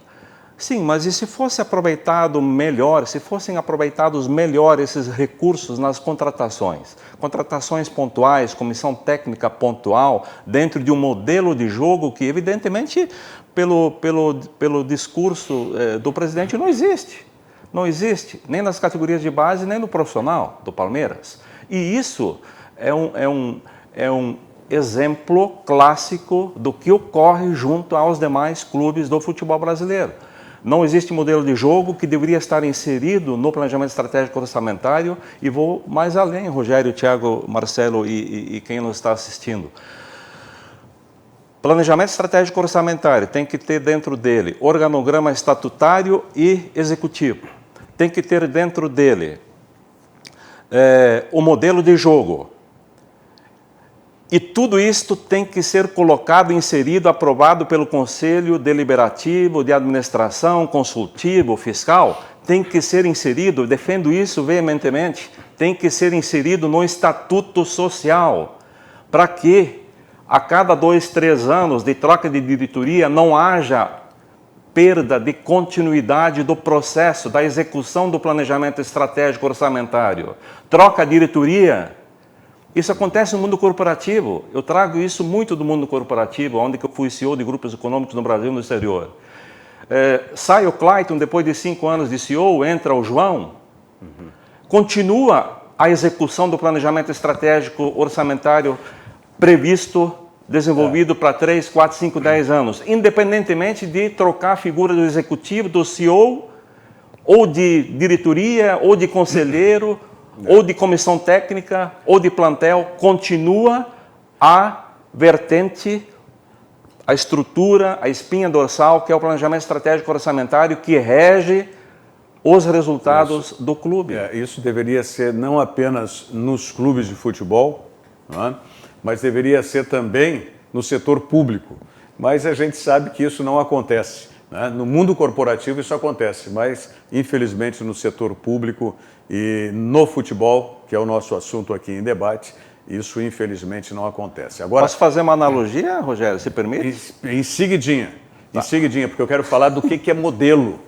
Sim, mas e se fosse aproveitado melhor, se fossem aproveitados melhor esses recursos nas contratações? Contratações pontuais, comissão técnica pontual, dentro de um modelo de jogo que, evidentemente, pelo discurso do presidente, não existe. Não existe, nem nas categorias de base, nem no profissional do Palmeiras. E isso é um exemplo clássico do que ocorre junto aos demais clubes do futebol brasileiro. Não existe modelo de jogo que deveria estar inserido no planejamento estratégico orçamentário, e vou mais além, Rogério, Thiago, Marcelo e quem nos está assistindo. Planejamento estratégico orçamentário tem que ter dentro dele organograma estatutário e executivo. Tem que ter dentro dele o modelo de jogo. E tudo isto tem que ser colocado, inserido, aprovado pelo Conselho Deliberativo de Administração, Consultivo, Fiscal. Tem que ser inserido, defendo isso veementemente, tem que ser inserido no Estatuto Social, para que a cada 2, 3 anos de troca de diretoria não haja perda de continuidade do processo, da execução do planejamento estratégico orçamentário. Troca a diretoria. Isso acontece no mundo corporativo. Eu trago isso muito do mundo corporativo, onde eu fui CEO de grupos econômicos no Brasil e no exterior. Sai o Clayton, depois de 5 anos de CEO, entra o João. Continua a execução do planejamento estratégico orçamentário previsto, desenvolvido para 3, 4, 5, 10 anos, independentemente de trocar a figura do executivo, do CEO, ou de diretoria, ou de conselheiro, ou de comissão técnica, ou de plantel, continua a vertente, a estrutura, a espinha dorsal, que é o planejamento estratégico orçamentário, que rege os resultados do clube. Isso deveria ser não apenas nos clubes de futebol, não é? Mas deveria ser também no setor público. Mas a gente sabe que isso não acontece, né? No mundo corporativo isso acontece, mas infelizmente no setor público e no futebol, que é o nosso assunto aqui em debate, isso infelizmente não acontece. Agora, posso fazer uma analogia, Rogério, se permite? Em seguidinha, porque eu quero falar do que é modelo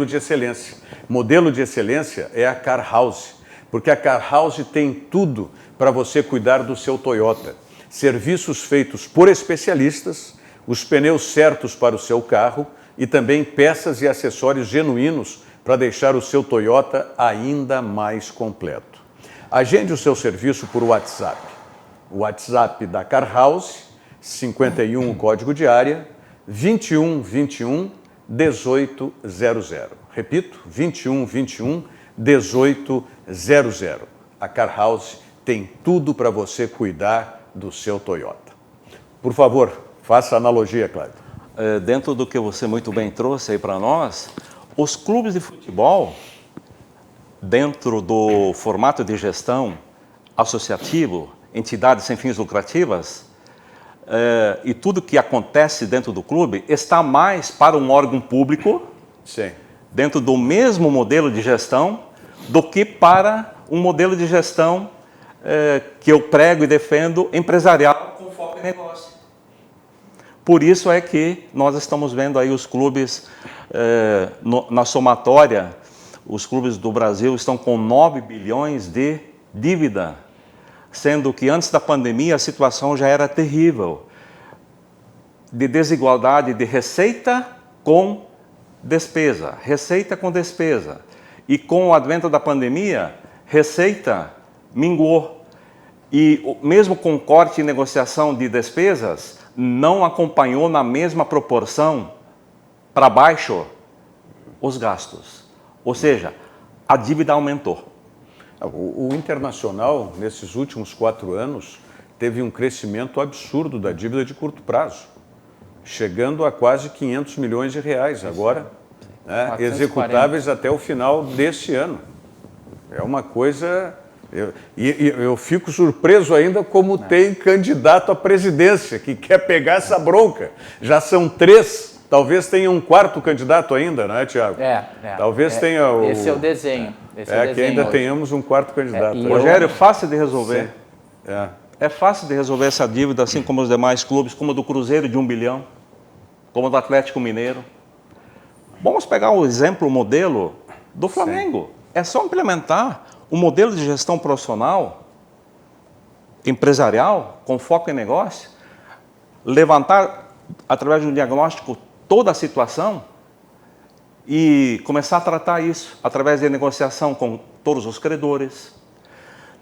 de excelência. Modelo de excelência é a Car House, porque a Car House tem tudo para você cuidar do seu Toyota. Serviços feitos por especialistas, os pneus certos para o seu carro e também peças e acessórios genuínos para deixar o seu Toyota ainda mais completo. Agende o seu serviço por WhatsApp. O WhatsApp da Car House, 51 o código de área, 21 21 1800. Repito, 21 21 1800. A Car House tem tudo para você cuidar do seu Toyota. Por favor, faça a analogia, Cláudio. Dentro do que você muito bem trouxe aí para nós, os clubes de futebol, dentro do formato de gestão associativo, entidades sem fins lucrativas, e tudo que acontece dentro do clube está mais para um órgão público, Sim. dentro do mesmo modelo de gestão, do que para um modelo de gestão que eu prego e defendo, empresarial, com foco em negócio. Por isso é que nós estamos vendo aí os clubes, na somatória, os clubes do Brasil estão com 9 bilhões de dívida, sendo que antes da pandemia a situação já era terrível, de desigualdade de receita com despesa, receita com despesa. E com o advento da pandemia, receita minguou. E mesmo com corte e negociação de despesas, não acompanhou na mesma proporção para baixo os gastos. Ou seja, a dívida aumentou. O Internacional, nesses últimos 4 anos, teve um crescimento absurdo da dívida de curto prazo, chegando a quase 500 milhões de reais agora, né, executáveis até o final deste ano. É uma coisa... Eu fico surpreso ainda como tem candidato à presidência que quer pegar essa bronca. Já são 3, talvez tenha um 4º candidato ainda, não é, Tiago? Talvez tenha o... Esse é o desenho. Que ainda tenhamos um 4º candidato. Rogério, fácil de resolver. É fácil de resolver essa dívida, assim como os demais clubes, como o do Cruzeiro de 1 bilhão, como o do Atlético Mineiro. Vamos pegar o exemplo, o modelo do Flamengo. É só implementar um modelo de gestão profissional, empresarial, com foco em negócio, levantar, através de um diagnóstico, toda a situação e começar a tratar isso através de negociação com todos os credores,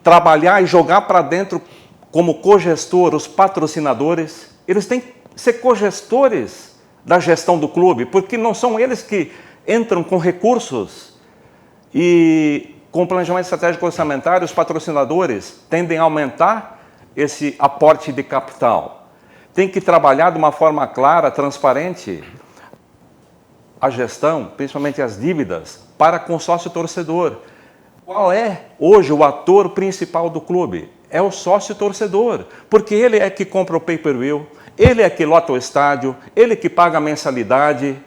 trabalhar e jogar para dentro como cogestor os patrocinadores. Eles têm que ser cogestores da gestão do clube, porque não são eles que entram com recursos e com o planejamento estratégico orçamentário, os patrocinadores tendem a aumentar esse aporte de capital. Tem que trabalhar de uma forma clara, transparente, a gestão, principalmente as dívidas, para com o sócio torcedor. Qual é hoje o ator principal do clube? É o sócio torcedor, porque ele é que compra o pay-per-view, ele é que lota o estádio, ele que paga a mensalidade.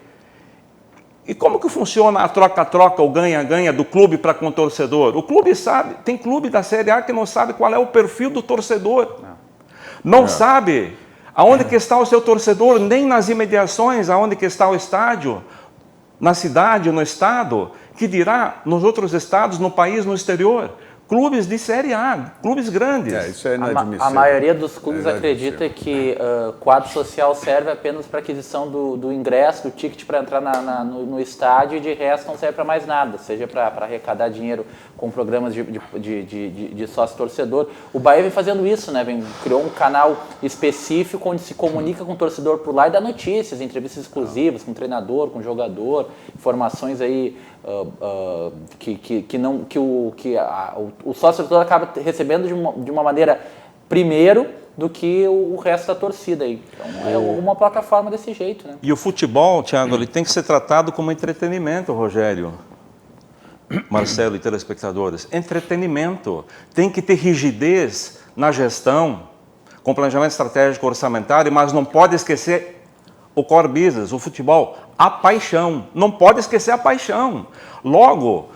E como que funciona a troca-troca, o ganha-ganha do clube para com o torcedor? O clube sabe, tem clube da Série A que não sabe qual é o perfil do torcedor. Não sabe aonde que está o seu torcedor, nem nas imediações, aonde que está o estádio, na cidade, no estado, que dirá nos outros estados, no país, no exterior. Clubes de Série A, clubes grandes. Isso é inadmissível. A maioria dos clubes acredita que quadro social serve apenas para aquisição do ingresso, do ticket para entrar no estádio, e de resto não serve para mais nada, seja para arrecadar dinheiro com programas de sócio-torcedor. O Bahia vem fazendo isso, né? Criou um canal específico onde se comunica com o torcedor por lá e dá notícias, entrevistas exclusivas com o treinador, com o jogador, informações aí o sócio-torcedor acaba recebendo de uma maneira primeiro do que o resto da torcida aí. Então é uma plataforma desse jeito, né? E o futebol, Thiago, ele tem que ser tratado como entretenimento, Rogério, Marcelo e telespectadores. Entretenimento. Tem que ter rigidez na gestão, com planejamento estratégico orçamentário, mas não pode esquecer o core business, o futebol, a paixão. Não pode esquecer a paixão. Logo,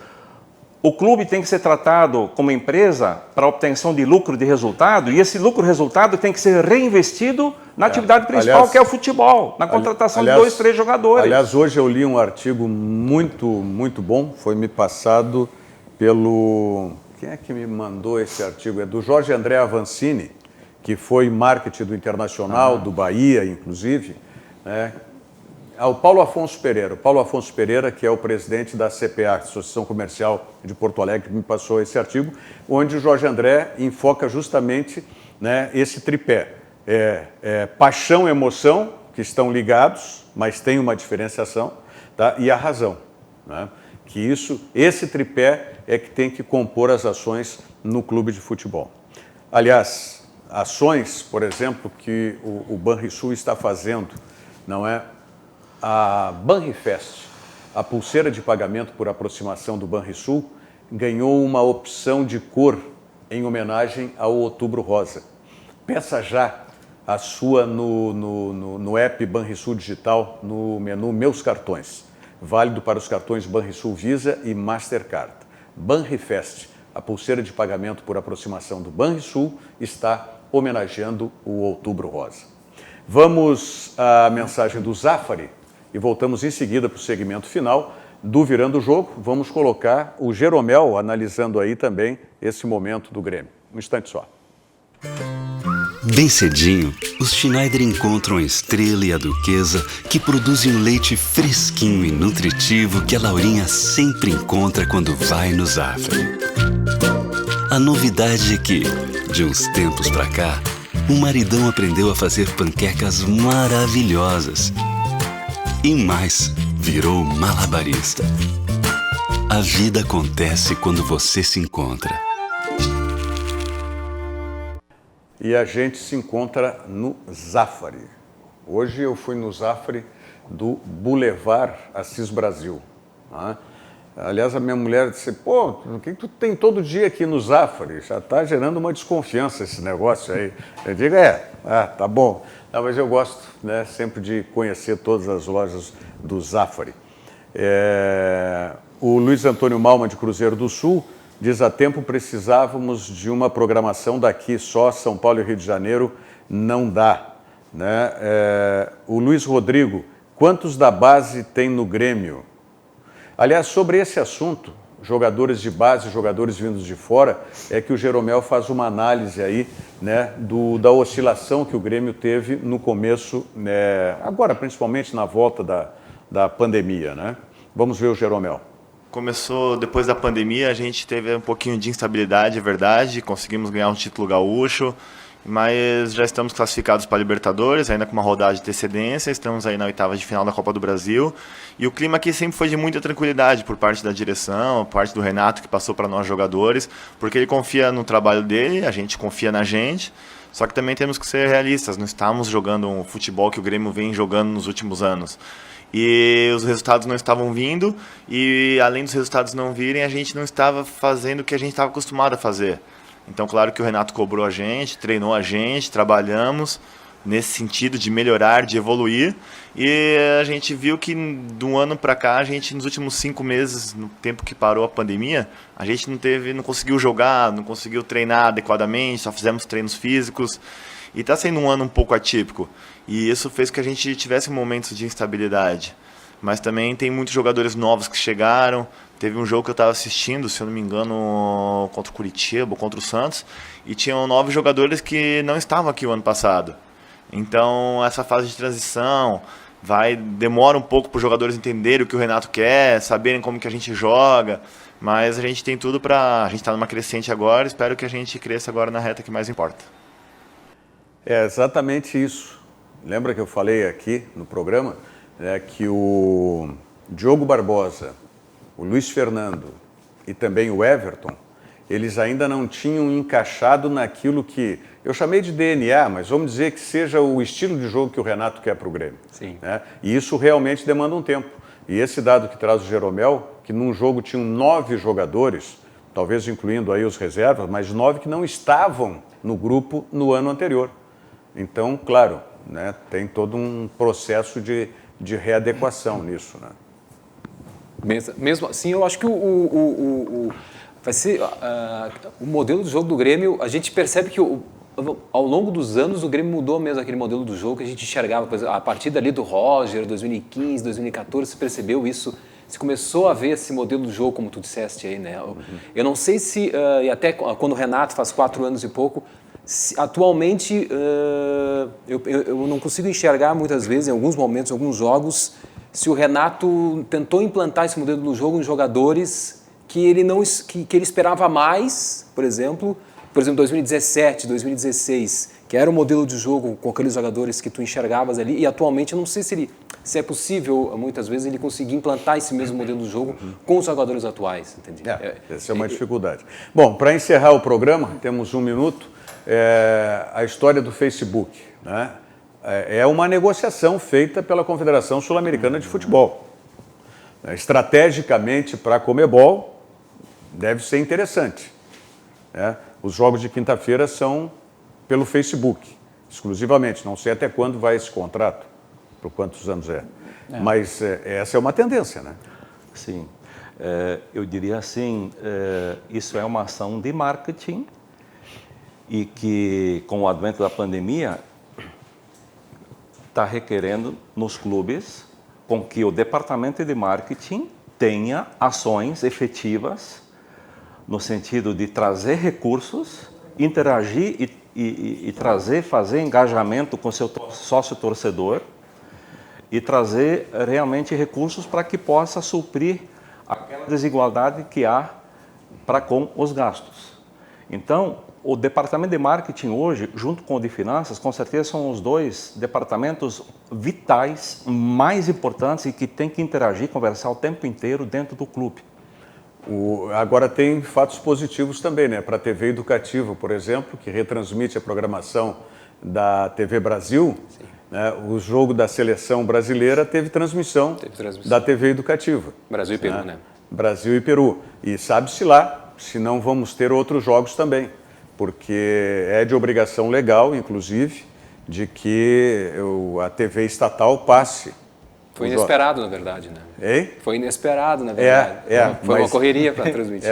o clube tem que ser tratado como empresa para obtenção de lucro de resultado, e esse lucro-resultado tem que ser reinvestido na atividade principal, aliás, que é o futebol, na contratação de 2, 3 jogadores. Aliás, hoje eu li um artigo muito bom, foi me passado pelo... Quem é que me mandou esse artigo? É do Jorge André Avancini, que foi marketing do Internacional, do Bahia, inclusive, né? O Paulo Afonso Pereira. O Paulo Afonso Pereira, que é o presidente da CPA, Associação Comercial de Porto Alegre, me passou esse artigo, onde o Jorge André enfoca justamente, né, esse tripé. Paixão e emoção, que estão ligados, mas tem uma diferenciação, tá? E a razão, né? Que esse tripé é que tem que compor as ações no clube de futebol. Aliás, ações, por exemplo, que o Banrisul está fazendo, não é? A Banrifest, a pulseira de pagamento por aproximação do Banrisul, ganhou uma opção de cor em homenagem ao Outubro Rosa. Peça já a sua no app Banrisul Digital, no menu Meus Cartões. Válido para os cartões Banrisul Visa e Mastercard. Banrifest, a pulseira de pagamento por aproximação do Banrisul, está homenageando o Outubro Rosa. Vamos à mensagem do Zafari e voltamos em seguida para o segmento final do Virando o Jogo. Vamos colocar o Jeromel analisando aí também esse momento do Grêmio. Um instante só. Bem cedinho, os Schneider encontram a Estrela e a Duquesa, que produzem um leite fresquinho e nutritivo que a Laurinha sempre encontra quando vai no Zafari. A novidade é que, de uns tempos pra cá, o maridão aprendeu a fazer panquecas maravilhosas. E mais, virou malabarista. A vida acontece quando você se encontra. E a gente se encontra no Zafari. Hoje eu fui no Zafari do Boulevard Assis Brasil. Aliás, a minha mulher disse, pô, o que tu tem todo dia aqui no Zafari? Já está gerando uma desconfiança esse negócio aí. Eu digo, tá bom. Não, mas eu gosto, né, sempre de conhecer todas as lojas do Zafari. O Luiz Antônio Malma, de Cruzeiro do Sul, diz, há tempo precisávamos de uma programação daqui, só São Paulo e Rio de Janeiro não dá. Né? O Luiz Rodrigo, quantos da base tem no Grêmio? Aliás, sobre esse assunto, jogadores de base, jogadores vindos de fora, é que o Jeromel faz uma análise aí, né, da oscilação que o Grêmio teve no começo, né, agora principalmente na volta da pandemia. Né? Vamos ver o Jeromel. Começou depois da pandemia, a gente teve um pouquinho de instabilidade, é verdade, conseguimos ganhar um título gaúcho, mas já estamos classificados para a Libertadores, ainda com uma rodada de antecedência, estamos aí na oitava de final da Copa do Brasil, e o clima aqui sempre foi de muita tranquilidade por parte da direção, por parte do Renato, que passou para nós jogadores, porque ele confia no trabalho dele, a gente confia na gente, só que também temos que ser realistas, não estamos jogando um futebol que o Grêmio vem jogando nos últimos anos. E os resultados não estavam vindo, e além dos resultados não virem, a gente não estava fazendo o que a gente estava acostumado a fazer. Então, claro que o Renato cobrou a gente, treinou a gente, trabalhamos nesse sentido de melhorar, de evoluir, e a gente viu que de um ano para cá, a gente nos últimos 5 meses, no tempo que parou a pandemia, a gente não conseguiu jogar, não conseguiu treinar adequadamente, só fizemos treinos físicos, e está sendo um ano um pouco atípico. E isso fez com que a gente tivesse momentos de instabilidade. Mas também tem muitos jogadores novos que chegaram. Teve um jogo que eu estava assistindo, se eu não me engano, contra o Curitiba, contra o Santos, e tinham 9 jogadores que não estavam aqui o ano passado. Então, essa fase de transição demora um pouco para os jogadores entenderem o que o Renato quer, saberem como que a gente joga, mas a gente tem tudo para... A gente está numa crescente agora, espero que a gente cresça agora na reta que mais importa. É exatamente isso. Lembra que eu falei aqui no programa, né, que o Diogo Barbosa, o Luiz Fernando e também o Everton, eles ainda não tinham encaixado naquilo que eu chamei de DNA, mas vamos dizer que seja o estilo de jogo que o Renato quer para o Grêmio. Sim. Né? E isso realmente demanda um tempo. E esse dado que traz o Jeromel, que num jogo tinham 9 jogadores, talvez incluindo aí os reservas, mas 9 que não estavam no grupo no ano anterior. Então, claro, né, tem todo um processo de readequação nisso. Né? Mesmo assim, eu acho que vai ser o modelo de jogo do Grêmio. A gente percebe que ao longo dos anos o Grêmio mudou mesmo aquele modelo do jogo que a gente enxergava. Por exemplo, a partir dali do Roger, 2015, 2014, se percebeu isso. Se começou a ver esse modelo do jogo, como tu disseste aí, né? Eu não sei se, e até quando o Renato faz 4 anos e pouco, atualmente eu não consigo enxergar muitas vezes, em alguns momentos, em alguns jogos, se o Renato tentou implantar esse modelo do jogo em jogadores que ele esperava mais, por exemplo, 2017, 2016, que era o modelo de jogo com aqueles jogadores que tu enxergavas ali, e atualmente eu não sei se é possível, muitas vezes, ele conseguir implantar esse mesmo modelo de jogo com os jogadores atuais, entende? Essa é uma dificuldade. Bom, para encerrar o programa, temos 1 minuto, a história do Facebook, né? É uma negociação feita pela Confederação Sul-Americana de Futebol. Estrategicamente, para a Conmebol, deve ser interessante. Né? Os jogos de quinta-feira são pelo Facebook. exclusivamente. Não sei até quando vai esse contrato, por quantos anos é. Mas essa é uma tendência, né? Sim. Eu diria assim, isso é uma ação de marketing e que, com o advento da pandemia, está requerendo nos clubes com que o departamento de marketing tenha ações efetivas no sentido de trazer recursos, interagir e fazer engajamento com seu sócio torcedor e trazer realmente recursos para que possa suprir aquela desigualdade que há para com os gastos. Então, o departamento de marketing hoje, junto com o de finanças, com certeza são os dois departamentos vitais, mais importantes e que tem que interagir, conversar o tempo inteiro dentro do clube. Agora tem fatos positivos também, né? Para a TV Educativa, por exemplo, que retransmite a programação da TV Brasil, né? O jogo da seleção brasileira teve transmissão da TV Educativa. Brasil e Peru, né? Brasil e Peru. E sabe-se lá se não vamos ter outros jogos também, porque é de obrigação legal, inclusive, de que a TV estatal passe. Foi inesperado, na verdade, né? Hein? Foi inesperado, na verdade. Foi uma correria para transmitir.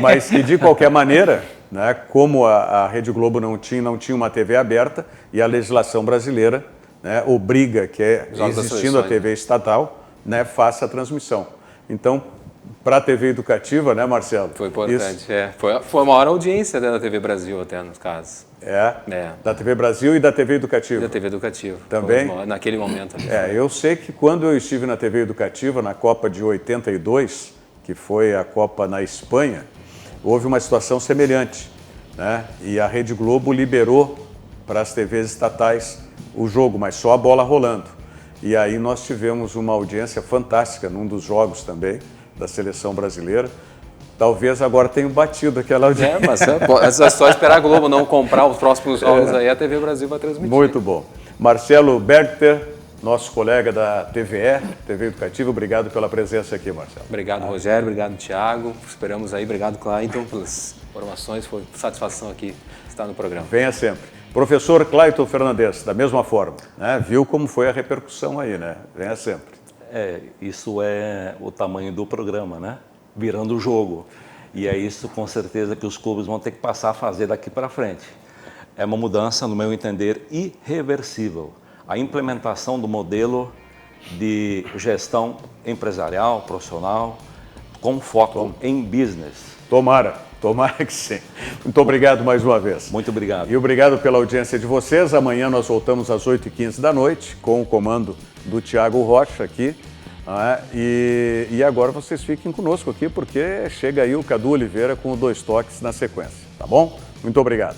Mas que, de qualquer maneira, né, como a Rede Globo não tinha uma TV aberta e a legislação brasileira, né, obriga que, existindo a TV estatal, né, faça a transmissão. Então, para a TV Educativa, né, Marcelo? Foi importante, Foi a maior audiência da TV Brasil, até, nos casos. Da TV Brasil e da TV Educativa. Da TV Educativa. Também? Naquele momento. Eu sei que quando eu estive na TV Educativa, na Copa de 82, que foi a Copa na Espanha, houve uma situação semelhante, né? E a Rede Globo liberou para as TVs estatais o jogo, mas só a bola rolando. E aí nós tivemos uma audiência fantástica num dos jogos também, da seleção brasileira. Talvez agora tenha batido aquela audiência. Mas é só esperar a Globo não comprar os próximos jogos, aí a TV Brasil vai transmitir. Muito bom. Marcelo Bergter, nosso colega da TVE, TV Educativa, obrigado pela presença aqui, Marcelo. Obrigado, Rogério, obrigado, Thiago. Esperamos aí, obrigado, Clayton, pelas informações, foi satisfação aqui estar no programa. Venha sempre. Professor Clayton Fernandes, da mesma forma, né? Viu como foi a repercussão aí, né? Venha sempre. Isso é o tamanho do programa, né? Virando o jogo. E é isso, com certeza, que os clubes vão ter que passar a fazer daqui para frente. É uma mudança, no meu entender, irreversível. A implementação do modelo de gestão empresarial, profissional, com foco em business. Tomara que sim. Muito obrigado mais uma vez. Muito obrigado. E obrigado pela audiência de vocês. Amanhã nós voltamos às 8h15 da noite, com o comando do Thiago Rocha aqui. E agora vocês fiquem conosco aqui, porque chega aí o Cadu Oliveira com o 2 Toques na sequência, tá bom? Muito obrigado.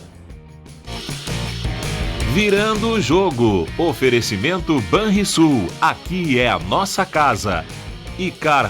Virando o jogo. Oferecimento Banrisul. Aqui é a nossa casa. E Car